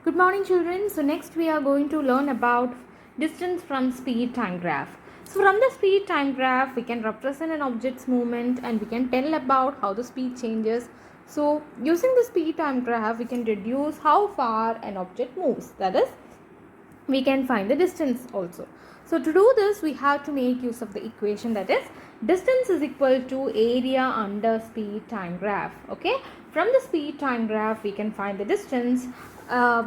Good morning, children. So next we are going to learn about distance from speed time graph. So from the speed time graph, we can represent an object's movement and we can tell about how the speed changes. So using the speed time graph, we can deduce how far an object moves. That is, we can find the distance also. So to do this, we have to make use of the equation, that is distance is equal to area under speed time graph. Okay, from the speed time graph we can find the distance.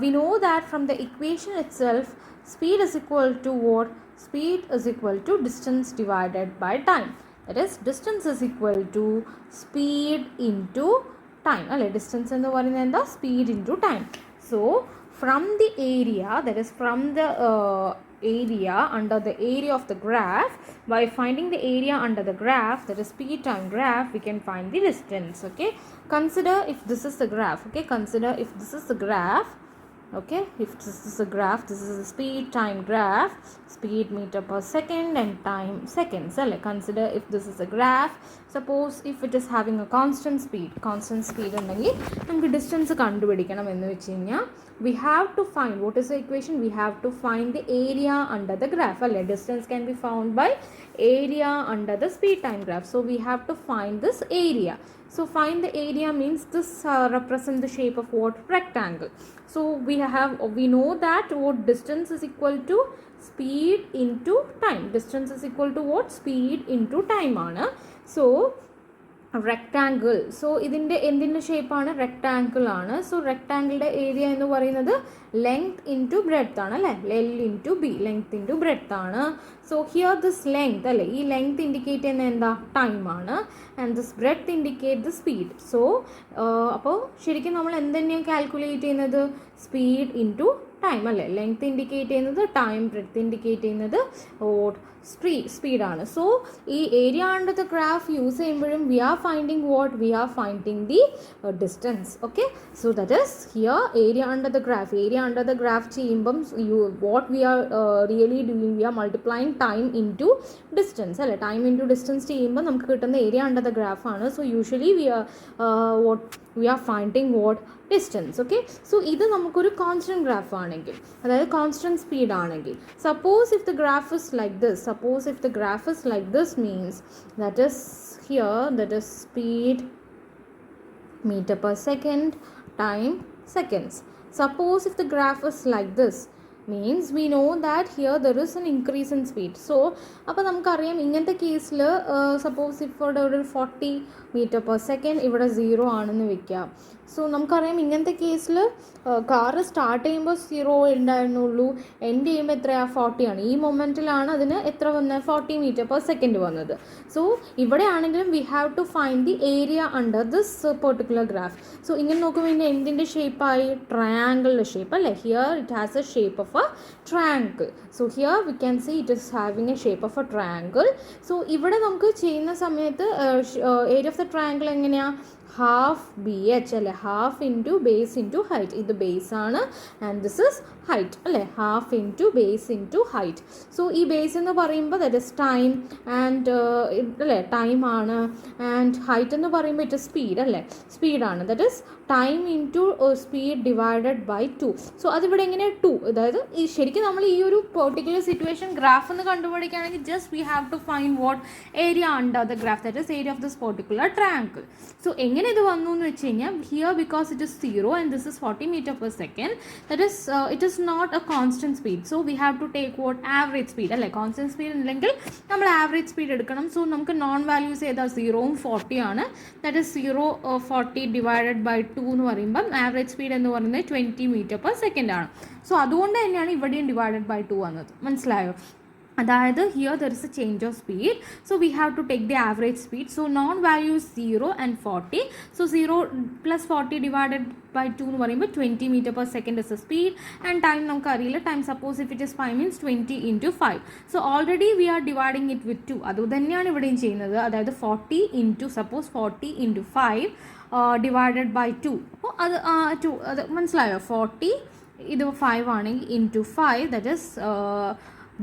We know that from the equation itself, speed is equal to what? Speed is equal to distance divided by time. That is, distance is equal to speed into time. Distance എന്ന് പറയുന്നത് എന്താ? Speed into time. So from the area, that is from the area under the area of the graph, by finding the area under the graph, that is speed time graph, we can find the distance. Okay, consider if this is the graph. Okay, consider if this is the graph. Okay, if this is a graph, this is a speed time graph, speed meter per second and time seconds. Consider if this is a graph. Suppose if it is having a constant speed ഉണ്ടെങ്കിൽ നമുക്ക് distance കണ്ടുപിടിക്കണം എന്ന് വെച്ച് കഴിഞ്ഞാൽ we have to find, what is the equation? We have to find the area under the graph. Distance can be found by area under the speed time graph. So we have to find this area. So find the area means this represent the shape of what? Rectangle. So we know that what distance is equal to speed into time. Distance is equal to what? Speed into time ആണ്. So rectangle. So ഇതിൻ്റെ എന്തിൻ്റെ ഷേപ്പാണ്? Rectangle ആണ്. So റെക്ടാങ്കിളുടെ area എന്ന് പറയുന്നത് length into breadth ആണ് അല്ലേ? L into B, length into breadth ആണ്. സോ ഹിയർ ദിസ് ലെങ്ത് അല്ലേ, ഈ ലെങ്ത് ഇൻഡിക്കേറ്റ് ചെയ്യുന്നത് എന്താ? ടൈമാണ്. And this breadth indicate the speed. So അപ്പോൾ ശരിക്കും നമ്മൾ എന്തെന്നെയാണ് കാൽക്കുലേറ്റ് ചെയ്യുന്നത്? സ്പീഡ് ഇൻറ്റു ടൈം അല്ലേ? ലെങ്ത് ഇൻഡിക്കേറ്റ് ചെയ്യുന്നത് ടൈം, ബ്രെഡ്ത്ത് ഇൻഡിക്കേറ്റ് ചെയ്യുന്നത് സ്പീഡാണ്. സോ ഈ area under the graph use ചെയ്യുമ്പോഴും we are finding what? We are finding the distance. Okay, so that is here area under the graph. Area under the graph ചെയ്യുമ്പം what we are really doing? We are multiplying time into distance അല്ലേ? Time into distance ചെയ്യുമ്പോൾ നമുക്ക് കിട്ടുന്ന area under the ഗ്രാഫാണ്. So usually we are finding what? Distance. Okay, so ഇത് നമുക്കൊരു constant graph ആണെങ്കിൽ, അതായത് കോൺസ്റ്റൻറ്റ് സ്പീഡ് ആണെങ്കിൽ, suppose if the graph is like this, suppose if the graph is like this means that is here, that is speed meter per second, time seconds. Suppose if the graph is like this means we know that here there is an increase in speed. So അപ്പോൾ നമുക്കറിയാം ഇങ്ങനത്തെ കേസിൽ suppose ഇപ്പോൾ ഇവിടെ ഒരു 40 metre per second ഇവിടെ 0 ആണെന്ന് വെക്കാം. സോ നമുക്കറിയാം ഇങ്ങനത്തെ കേസിൽ കാറ് സ്റ്റാർട്ട് ചെയ്യുമ്പോൾ 0 ഉണ്ടായിരുന്നുള്ളൂ, എൻഡ് ചെയ്യുമ്പോൾ എത്രയാണ്? 40 ആണ്. ഈ മൊമെൻറ്റിലാണ് അതിന് എത്ര വന്നത്? 40 മീറ്റർ പെർ സെക്കൻഡ് വന്നത്. സോ ഇവിടെ ആണെങ്കിലും we have to find the area under this particular graph. So ഇങ്ങനെ നോക്കുമ്പോൾ ഇതിൻ്റെ എന്തിൻ്റെ ഷേപ്പായി? ട്രയാങ്കിളിൻ്റെ ഷേപ്പ് അല്ലേ? Here it has a shape of a triangle. So here we can see it is having a shape of a triangle. So ഇവിടെ നമുക്ക് ചെയ്യുന്ന സമയത്ത് ഏരിയ ഓഫ് ദ ട്രയാങ്കിൾ എങ്ങനെയാണ്? ഹാഫ് ബി എച്ച് അല്ലേ? Half into base into height. ഇത് base ആണ് and this is height അല്ലേ? Half into base into height. So ഈ ബേസ് എന്ന് പറയുമ്പോൾ ദറ്റ് ഇസ് ടൈം ആൻഡ് അല്ലേ? ടൈമാണ്. ആൻഡ് ഹൈറ്റ് എന്ന് പറയുമ്പോൾ ഇറ്റ് സ്പീഡ് അല്ലേ? സ്പീഡാണ്. That is time into speed divided by 2. So അതിവിടെ എങ്ങനെ 2? അതായത് ഈ ശരിക്കും നമ്മൾ ഈ ഒരു പെർട്ടിക്കുലർ സിറ്റുവേഷൻ ഗ്രാഫ് എന്ന് കണ്ടുപിടിക്കുകയാണെങ്കിൽ just we have to find what? Area under the graph, that is area of this particular triangle. So എങ്ങനെ ഇത് വന്നു എന്ന് വെച്ച് കഴിഞ്ഞാൽ here because it is 0 and this is 40 metre per second, that is it is not a constant speed. So we have to take what? Average speed അല്ലേ? Constant speed ഉണ്ടെങ്കിൽ നമ്മൾ average speed എടുക്കണം. സോ നമുക്ക് known values ഏതാ? 0ഉം 40 ആണ്. That is 0 40 divided by 2 എന്ന് പറയുമ്പം average speed എന്ന് പറയുന്നത് 20 മീറ്റർ പെർ സെക്കൻഡ് ആണ്. സോ അതുകൊണ്ട് തന്നെയാണ് ഇവിടെയും ഡിവൈഡഡ് ബൈ 2 വന്നത്. മനസ്സിലായോ? അതായത് here there is a change of speed. So we have to take the average speed. So known values 0 and 40. So 0 plus 40 divided by 2 എന്ന് പറയുമ്പോൾ 20 metre per second is a speed. And time നമുക്കറിയില്ല. Time suppose if it is 5 means 20 into 5. So already V are dividing it with 2. അതുതന്നെയാണ് ഇവിടെയും ചെയ്യുന്നത്. അതായത് 40 into suppose 40 into 5 divided by 2. അപ്പോൾ അത് 2 അത് മനസ്സിലായോ? 40 ഇത് 5 ആണെങ്കിൽ into 5 that is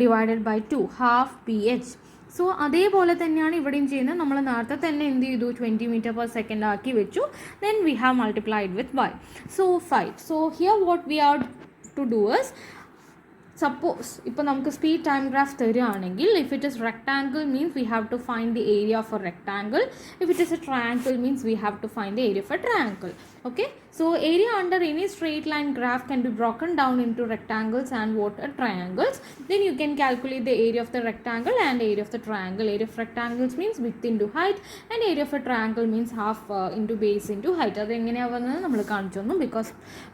divided by 2, half P H. So അതേപോലെ തന്നെയാണ് ഇവിടെയും ചെയ്യുന്നത്. നമ്മൾ നേരത്തെ തന്നെ എന്ത് ചെയ്തു? 20 മീറ്റർ പെർ സെക്കൻഡ് ആക്കി വെച്ചു. Then we have multiplied with y. So 5. So here what we are to do is, suppose ഇപ്പോൾ നമുക്ക് സ്പീഡ് ടൈം ഗ്രാഫ് തരുകയാണെങ്കിൽ if it is rectangle means we have to find the area of a rectangle, if it is a triangle means we have to find the area of a triangle. Okay, so area under any straight line graph can be broken down into rectangles and what are triangles. Then you can calculate the area of the rectangle and area of the triangle. Area of rectangles means width into height and area of a triangle means half into base into height. അത് എങ്ങനെയാണ് വന്നത് നമ്മൾ കാണിച്ചു തന്നു. Because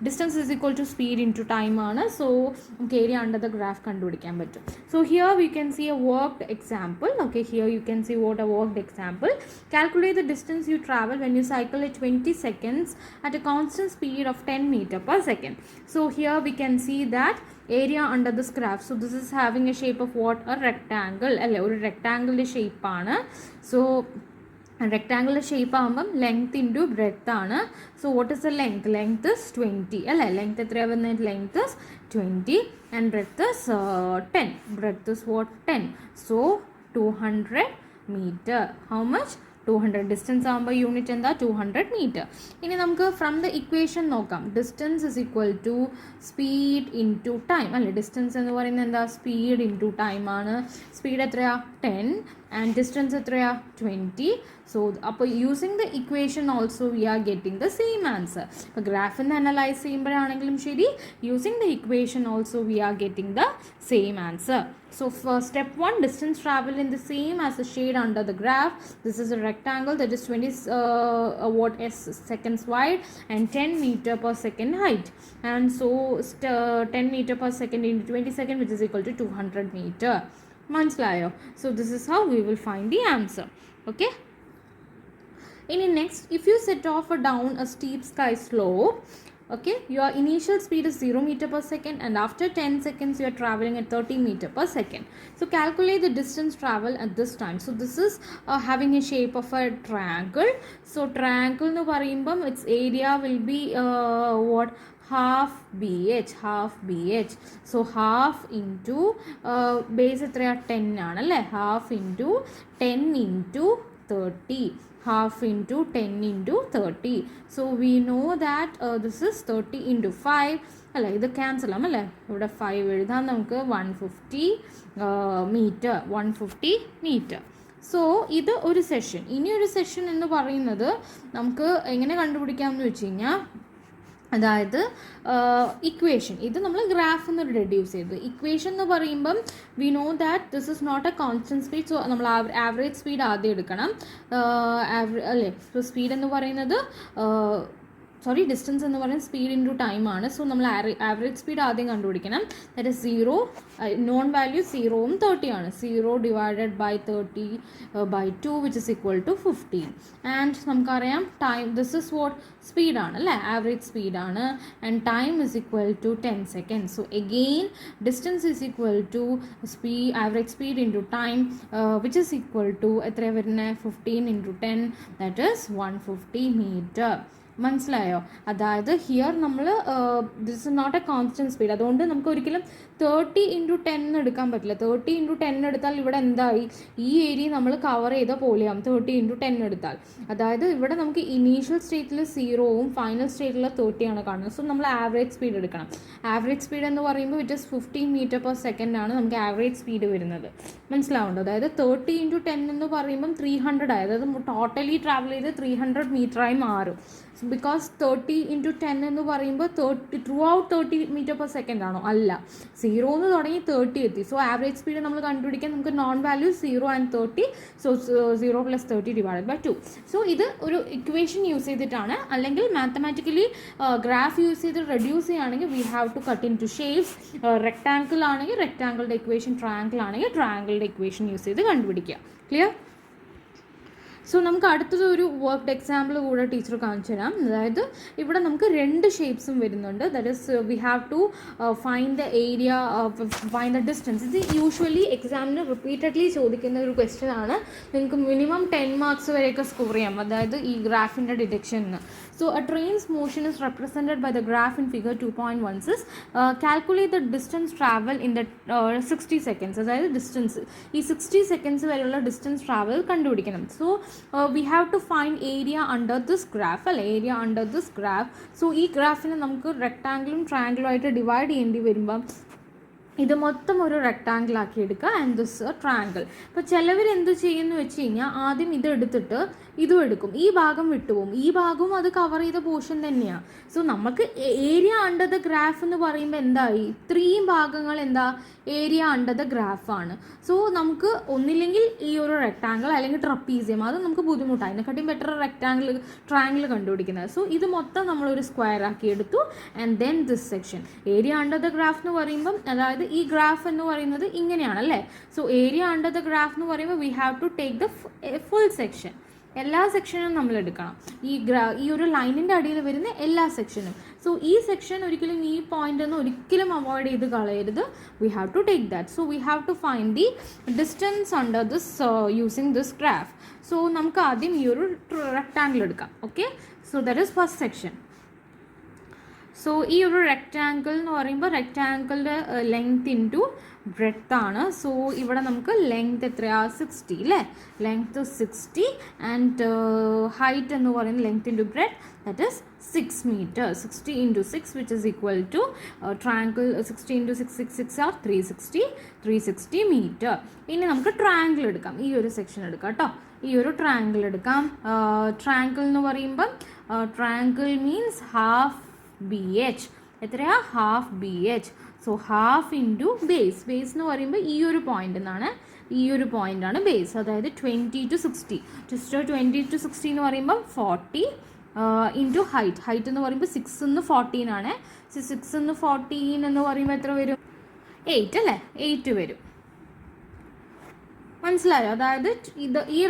distance is equal to speed into time ആണ്. So നമുക്ക് area under the graph കണ്ടുപിടിക്കാൻ പറ്റും. So here we can see a worked example. Okay, here you can see what a worked example. Calculate the distance you travel when you cycle at 20 seconds at a constant speed of 10 meter per second. So here we can see that area under this graph. So this is having a shape of what? A rectangle. അല്ലേ, ഒരു rectangle shape ആണ്. So rectangular shape ആകുമ്പം length into breadth ആണ്. So what is the length? Length is 20 അല്ലേ. Length എത്രയാണ് വരുന്നത്? Length is 20 and breadth is 10. Breadth is what? 10. So 200 meter. How much? 200. Distance ആകുമ്പോൾ unit എന്താ? 200 meter. ഇനി നമുക്ക് ഫ്രം ദ ഇക്വേഷൻ നോക്കാം. Distance is equal to speed into time അല്ലേ. Distance എന്ന് പറയുന്നത് എന്താ? സ്പീഡ് ഇൻ ടു ടൈം ആണ്. സ്പീഡ് എത്രയാ? 10 ആൻഡ് ഡിസ്റ്റൻസ് എത്രയാ? 20. സോ അപ്പോൾ using the equation also we are getting the same answer. ഇപ്പോൾ ഗ്രാഫിൽ നിന്ന് അനലൈസ് ചെയ്യുമ്പോഴാണെങ്കിലും ശരി, using the equation also we are getting the same answer. So for step 1, distance traveled in the same as the shade under the graph. This is a rectangle that is 20 seconds wide and 10 meter per second height. And so 10 meter per second into 20 seconds, which is equal to 200 meter. Manslayo. So this is how we will find the answer. Okay. In next, if you set off down a steep sky slope, okay, your initial speed is 0 meter per second and after 10 seconds you are traveling at 30 meter per second. So calculate the distance travel at this time. So this is having a shape of a triangle. So triangle nu parayumbam its area will be what? Half BH. So half into base എത്രയാ? 10 ആണല്ലേ. half into 10 into 30. half into 10 into 30. So we know that this is 30 into 5 അല്ലേ. ഇത് cancel ആവും അല്ലേ. ഇവിടെ 5 എഴുതാൻ നമുക്ക് 150 metre. So ഇത് ഒരു സെഷൻ. ഇനി ഒരു സെഷൻ എന്ന് പറയുന്നത് നമുക്ക് എങ്ങനെ കണ്ടുപിടിക്കാമെന്ന് വെച്ച് കഴിഞ്ഞാൽ, അതായത് ഇക്വേഷൻ ഇത് നമ്മൾ ഗ്രാഫിൽ നിന്ന് റെഡ്യൂസ് ചെയ്ത് ഇക്വേഷൻ എന്ന് പറയുമ്പം we know that this is not a constant speed. So നമ്മൾ ആവറേജ് സ്പീഡ് ആദ്യം എടുക്കണം അല്ലേ. സോ സ്പീഡ് എന്ന് പറയുന്നത് ഡിസ്റ്റൻസ് എന്ന് പറയുന്നത് സ്പീഡ് ഇൻറ്റു ടൈം ആണ്. സോ നമ്മൾ ആവറേജ് സ്പീഡ് ആദ്യം കണ്ടുപിടിക്കണം. ദാറ്റ് ഇസ് 0 നോൺ വാല്യൂ 0ഉം 30 ആണ്. 0 divided by 30 by 2 which is equal to 15. And നമുക്കറിയാം ടൈം ദിസ് ഇസ് വാട്ട്? സ്പീഡാണ് അല്ലേ. ആവറേജ് സ്പീഡാണ്. And time is equal to 10 seconds. So again distance is equal to average speed into time which is equal to എത്രയാണ് വരുന്നത്? 15 into 10 that is 150 meter. മനസ്സിലായോ? അതായത് here നമ്മൾ this is not a constant speed. അതുകൊണ്ട് നമുക്ക് ഒരിക്കലും 30 into 10 എടുക്കാൻ പറ്റില്ല. 30 into 10 എടുത്താൽ ഇവിടെ എന്തായി? ഈ ഏരിയ നമ്മൾ കവർ ചെയ്ത പോലെയാവും 30 into 10 എടുത്താൽ. അതായത് ഇവിടെ നമുക്ക് ഇനീഷ്യൽ സ്റ്റേറ്റിൽ 0ഉം ഫൈനൽ സ്റ്റേറ്റിൽ 30 ആണ് കാണുന്നത്. സോ നമ്മൾ ആവറേജ് സ്പീഡ് എടുക്കണം. ആവറേജ് സ്പീഡ് എന്ന് പറയുമ്പോൾ it is 15 meter per second ആണ് നമുക്ക് ആവറേജ് സ്പീഡ് വരുന്നത്. മനസ്സിലാവുന്നുണ്ടോ? അതായത് 30 into 10 എന്ന് പറയുമ്പം 300 ആയി. അതായത് ടോട്ടലി ട്രാവൽ ചെയ്ത് 300 മീറ്ററായി മാറും. ബിക്കോസ് 30 into 10 എന്ന് പറയുമ്പോൾ through out 30 meter per second ആണോ? അല്ല. 0 എന്ന് തുടങ്ങി 30 എത്തി. സോ ആവറേജ് സ്പീഡ് നമ്മൾ കണ്ടുപിടിക്കാൻ നമുക്ക് known value 0 and 30. So 0 + 30 divided by 2. So ഇത് ഒരു ഇക്വേഷൻ യൂസ് ചെയ്തിട്ടാണ്. അല്ലെങ്കിൽ മാത്തമാറ്റിക്കലി ഗ്രാഫ് യൂസ് ചെയ്ത് റെഡ്യൂസ് ചെയ്യുകയാണെങ്കിൽ we have to cut into shapes. Rectangle ആണെങ്കിൽ റെക്ടാങ്കിളുടെ ഇക്വേഷൻ, ട്രയാങ്കിൾ ആണെങ്കിൽ ട്രയാങ്കിളുടെ ഇക്വേഷൻ യൂസ് ചെയ്ത് കണ്ടുപിടിക്കുക. ക്ലിയർ? സോ നമുക്ക് അടുത്തത് ഒരു വർക്ക്ഡ് എക്സാമ്പിൾ കൂടെ ടീച്ചർ കാണിച്ചു തരാം. അതായത് ഇവിടെ നമുക്ക് 2 ഷേപ്സും വരുന്നുണ്ട്. That is we have to find the area, find the distance. ഇത് യൂഷ്വലി എക്സാമിന് റിപ്പീറ്റഡ്ലി ചോദിക്കുന്ന ഒരു ക്വസ്റ്റ്യൻ ആണ്. നിങ്ങൾക്ക് മിനിമം 10 marks വരെയൊക്കെ സ്കോർ ചെയ്യാം. അതായത് ഈ ഗ്രാഫിൻ്റെ ഡിറ്റക്ഷന്. So a train's motion is represented by the graph in figure 2.16. Calculate the distance travel in the 60 seconds. അതായത് ഡിസ്റ്റൻസ് ഈ 60 സെക്കൻഡ്സ് വരെയുള്ള ഡിസ്റ്റൻസ് ട്രാവൽ കണ്ടുപിടിക്കണം. So we have to find area under this graph അല്ലേ, area under this graph. So ഈ ഗ്രാഫിനെ നമുക്ക് റെക്ടാങ്കിളും ട്രയാങ്കിളും ആയിട്ട് divide ചെയ്യേണ്ടി വരുമ്പം ഇത് മൊത്തം ഒരു റെക്ടാങ്കിൾ ആക്കി എടുക്കുക ആൻഡ് ദിസ് ട്രയാങ്കിൾ. ഇപ്പോൾ ചിലവർ എന്ത് ചെയ്യുമെന്ന് വെച്ച് കഴിഞ്ഞാൽ ആദ്യം ഇത് എടുത്തിട്ട് ഇതും എടുക്കും, ഈ ഭാഗം വിട്ടുപോകും, ഈ ഭാഗവും അത് കവർ ചെയ്ത പോർഷൻ തന്നെയാണ്. സോ നമുക്ക് ഏരിയ അണ്ടർ ദ ഗ്രാഫ് എന്ന് പറയുമ്പോൾ എന്തായി, ഇത്രയും ഭാഗങ്ങൾ എന്താ ഏരിയ അണ്ടർ ദ ഗ്രാഫാണ്. സോ നമുക്ക് ഒന്നില്ലെങ്കിൽ ഈ ഒരു റെക്ടാങ്കിൾ അല്ലെങ്കിൽ ട്രപ്പീസിയം, അത് നമുക്ക് ബുദ്ധിമുട്ടാണ്, അതിനെക്കാട്ടിയും ബെറ്റർ ട്രയാങ്കിൾ കണ്ടുപിടിക്കുന്നത്. സോ ഇത് മൊത്തം നമ്മളൊരു സ്ക്വയർ ആക്കി എടുത്തു and then this section. Area under the graph എന്ന് പറയുമ്പം അതായത് ഈ ഗ്രാഫ് എന്ന് പറയുന്നത് ഇങ്ങനെയാണ് അല്ലേ. So area under the graph എന്ന് പറയുമ്പോൾ we have to take the full section, എല്ലാ സെക്ഷനും നമ്മൾ എടുക്കണം, ഈ ഒരു ലൈനിൻ്റെ അടിയിൽ വരുന്ന എല്ലാ സെക്ഷനും. സോ ഈ സെക്ഷൻ ഒരിക്കലും ഈ പോയിന്റ് ഒന്നും ഒരിക്കലും അവോയ്ഡ് ചെയ്ത് കളയരുത്. We have to take that. So we have to find the distance under this using this graph. So നമുക്ക് ആദ്യം ഈ ഒരു റെക്ടാങ്കിൾ എടുക്കാം. Okay, so that is first section. So ഈ ഒരു റെക്ടാങ്കിൾ എന്ന് പറയുമ്പോൾ റെക്ടാങ്കിളിൻ്റെ ലെങ്ത് ഇൻറ്റു ബ്രെഡ്ത്ത് ആണ്. സോ ഇവിടെ നമുക്ക് ലെങ്ത് എത്രയാണ്, 60 അല്ലേ, ലെങ്ത് 60 ആൻഡ് ഹൈറ്റ് എന്ന് പറയുന്നത് length into breadth that is 6 meter. 60 into 6 which is equal to triangle 60 into 6 are 360 meter. ഇനി നമുക്ക് ട്രയാങ്കിൾ എടുക്കാം, ഈ ഒരു സെക്ഷൻ എടുക്കാം കേട്ടോ, ഈ ഒരു ട്രയാങ്കിൾ എടുക്കാം. ട്രയാങ്കിൾ എന്ന് പറയുമ്പം ട്രയാങ്കിൾ മീൻസ് ഹാഫ് BH. എത്രയാ, half BH. So half into base. Base എന്ന് പറയുമ്പോൾ ഈ ഒരു പോയിന്റ് എന്നാണ്, ഈ ഒരു പോയിൻ്റാണ് ബേസ്. അതായത് 20 to 60. ജസ്റ്റ് 20 to 60 എന്ന് പറയുമ്പം 40 ഇൻറ്റു ഹൈറ്റ്. ഹൈറ്റ് എന്ന് പറയുമ്പോൾ 6 എന്ന് 14 ആണ്. 6 എന്ന് 14 എന്ന് പറയുമ്പോൾ എത്ര വരും, 8 അല്ലേ, 8 വരും. മനസ്സിലായോ? അതായത് ഈ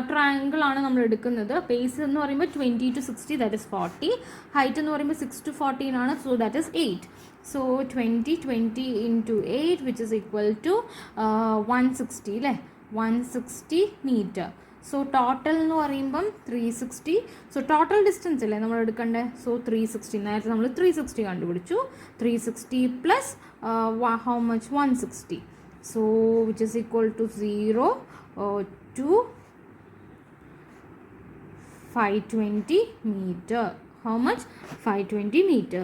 ട്രയാങ്കിൾ ആണ് നമ്മൾ എടുക്കുന്നത്. ബേസ് എന്ന് പറയുമ്പോൾ 20 to 60 ദാറ്റ് ഇസ് 40. ഹൈറ്റ് എന്ന് പറയുമ്പോൾ 6 to 14 ആണ്. So that is 8. So 20 into 8 which is equal to 160 അല്ലേ, 160 മീറ്റർ. സോ ടോട്ടൽ എന്ന് പറയുമ്പം 360. സോ ടോട്ടൽ ഡിസ്റ്റൻസ് അല്ലേ നമ്മൾ എടുക്കേണ്ടത്. സോ 360, നേരത്തെ നമ്മൾ 360 കണ്ടുപിടിച്ചു. 360 plus how much, 160. So which is equal to 0 to 520 meter. How much? 520 meter.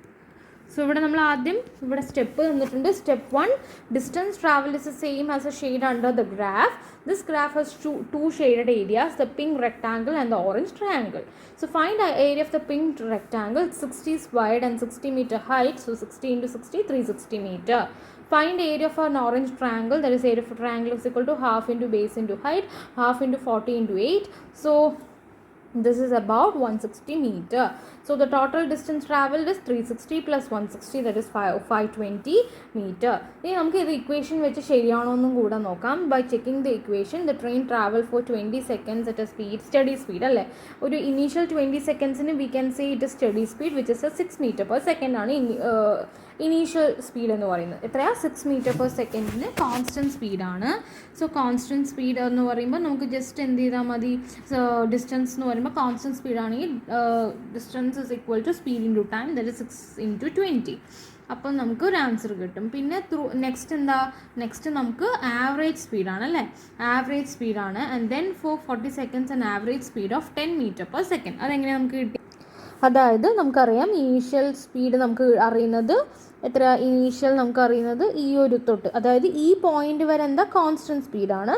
So ഇവിടെ നമ്മൾ ആദ്യം ഇവിടെ സ്റ്റെപ്പ് തന്നിട്ടുണ്ട്. Step 1, distance travel is the same as A shade under the graph. This graph has two shaded areas, the pink rectangle and the orange triangle. So find the area of the pink rectangle. 60 is wide and 60 meter height. So 60 into 60, 360 meter. Find area of an orange triangle. That is area of a triangle is equal to half into base into height, half into 40 into 8. So this is about 160 meter. So the total distance traveled is 360 plus 160, that is 520 meter. ഇനി നമുക്ക് ഇത് equation വെച്ച് ശരിയാണോ എന്നും കൂടെ നോക്കാം. By checking the equation, the train travel for 20 seconds at a speed, steady speed അല്ലേ, ഒരു ഇനീഷ്യൽ 20 secondsന് we can say it steady speed which is 6 meter per second ആണ് ഇനീഷ്യൽ സ്പീഡ് എന്ന് പറയുന്നത്. എത്രയാ, 6 meter per secondന് കോൺസ്റ്റൻറ്റ് സ്പീഡാണ്. So constant speed എന്ന് പറയുമ്പോൾ നമുക്ക് ജസ്റ്റ് എന്ത് ചെയ്താൽ മതി, ഡിസ്റ്റൻസ് എന്ന് പറയുമ്പോൾ കോൺസ്റ്റൻറ്റ് സ്പീഡാണെങ്കിൽ distance is equal to speed into time, that is 6 into 20. അപ്പോൾ നമുക്ക് ഒരു ആൻസർ കിട്ടും. പിന്നെ നെക്സ്റ്റ് നമുക്ക് ആവറേജ് സ്പീഡാണ് അല്ലേ, ആവറേജ് സ്പീഡാണ്. And then for 40 seconds and average speed of 10 meter per second. അതെങ്ങനെയാണ് നമുക്ക് കിട്ടി, അതായത് നമുക്കറിയാം ഇനീഷ്യൽ സ്പീഡ് നമുക്ക് അറിയുന്നത് എത്ര, ഇനീഷ്യൽ നമുക്ക് അറിയുന്നത് ഈ ഒരു തൊട്ട്, അതായത് ഈ പോയിന്റ് വരെ എന്താ കോൺസ്റ്റൻറ്റ് സ്പീഡാണ്.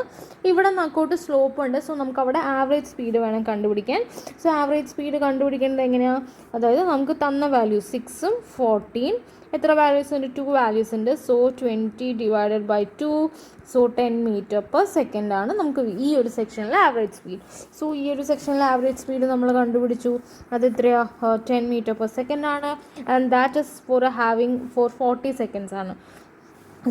ഇവിടെ നമുക്കോട്ട് സ്ലോപ്പ് ഉണ്ട്. സോ നമുക്ക് അവിടെ ആവറേജ് സ്പീഡ് വേണം കണ്ടുപിടിക്കാൻ. സോ ആവറേജ് സ്പീഡ് കണ്ടുപിടിക്കേണ്ടത് എങ്ങനെയാണ്, അതായത് നമുക്ക് തന്ന വാല്യൂ 6ഉം 14, എത്ര വാല്യൂസ് ഉണ്ട്, 2 വാല്യൂസ് ഉണ്ട്. So 20 divided by 2, so 10 meter per second ആണ് നമുക്ക് ഈ ഒരു സെക്ഷനിലെ ആവറേജ് സ്പീഡ്. സോ ഈ ഒരു സെക്ഷനിലെ ആവറേജ് സ്പീഡ് നമ്മൾ കണ്ടുപിടിച്ചു. അത് എത്രയാ, 10 meter per second ആണ്. And that is for having for 40 seconds ആണ്.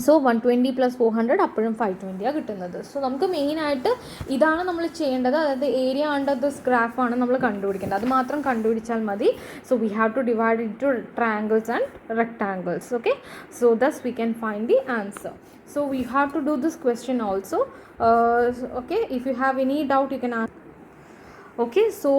സോ 120 പ്ലസ് 400 അപ്പോഴും 520 കിട്ടുന്നത്. സോ നമുക്ക് മെയിനായിട്ട് ഇതാണ് നമ്മൾ ചെയ്യേണ്ടത്. അതായത് ഏരിയ അണ്ടർ ദിസ് ഗ്രാഫാണ് നമ്മൾ കണ്ടുപിടിക്കേണ്ടത്. അത് മാത്രം കണ്ടുപിടിച്ചാൽ മതി. So we have to divide into triangles and rectangles. Okay, so thus we can find the answer. So we have to do this question also. Okay, if you have any doubt you can ask. Okay, so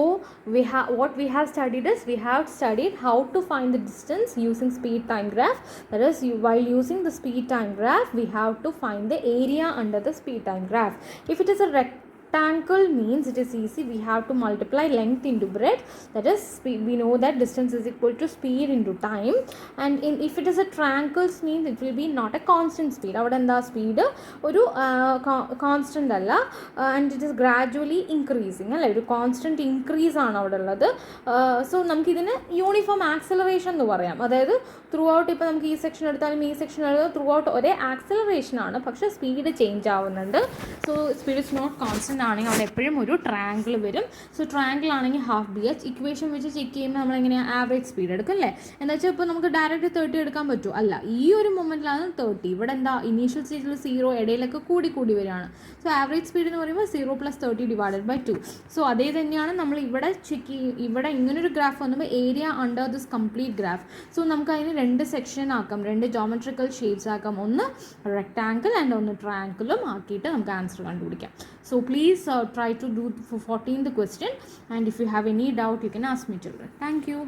what we have studied is we have studied how to find the distance using speed time graph. That is, while using the speed time graph, we have to find the area under the speed time graph. If it is a rectangle, means it is easy, we have to multiply length into breadth. That is, we know that distance is equal to speed into time. And if it is a triangle, means it will be not a constant speed. അവിടെ എന്താ speed ഒരു constant അല്ല, and it is gradually increasing അല്ലേ, ഒരു constant increase ആണ് അവിടെ ഉള്ളത്. So നമുക്കിതിന് യൂണിഫോം ആക്സലറേഷൻ എന്ന് പറയാം. അതായത് ത്രൂ ഔട്ട്, ഇപ്പോൾ നമുക്ക് ഈ സെക്ഷൻ എടുത്താലും ഈ സെക്ഷൻ എടുത്താലും ത്രൂ ഔട്ട് ഒരേ ആക്സലറേഷൻ ആണ്, പക്ഷേ സ്പീഡ് ചേഞ്ച് ആവുന്നുണ്ട്. So speed is not constant ആണെങ്കിൽ അവിടെ എപ്പോഴും ഒരു ട്രയാങ്കിൾ വരും. സോ ട്രയാങ്കിൾ ആണെങ്കിൽ ഹാഫ് ബി എച്ച് ഇക്വേഷൻ വെച്ച് ചെക്ക് ചെയ്യുമ്പോൾ നമ്മളെങ്ങനെയാണ് ആവറേജ് സ്പീഡ് എടുക്കും അല്ലേ. എന്താ വെച്ചാൽ ഇപ്പോൾ നമുക്ക് ഡയറക്റ്റ് 30 എടുക്കാൻ പറ്റുമോ? അല്ല, ഈ ഒരു മൊമെൻറ്റിലാണ് 30. ഇവിടെ എന്താ ഇനീഷ്യൽ സ്റ്റേജിൽ 0, ഇടയിലൊക്കെ കൂടി വരികയാണ്. സോ ആവറേജ് സ്പീഡ് എന്ന് പറയുമ്പോൾ 0 + 30 / 2. സോ അതേ തന്നെയാണ് നമ്മൾ ഇവിടെ ചെക്ക് ചെയ്യും. ഇവിടെ ഇങ്ങനൊരു ഗ്രാഫ് വന്നപ്പോൾ area under this complete graph. So നമുക്ക് അതിന് 2 സെക്ഷൻ ആക്കാം, 2 ജോമെട്രിക്കൽ ഷേപ്സ് ആക്കാം. ഒന്ന് റെക്ടാങ്കിൾ ആൻഡ് ഒന്ന് ട്രയാങ്കിളും ആക്കിയിട്ട് നമുക്ക് ആൻസർ കണ്ടുപിടിക്കാം. So please try to do for 14th question, and if you have any doubt you can ask me, children. Thank you.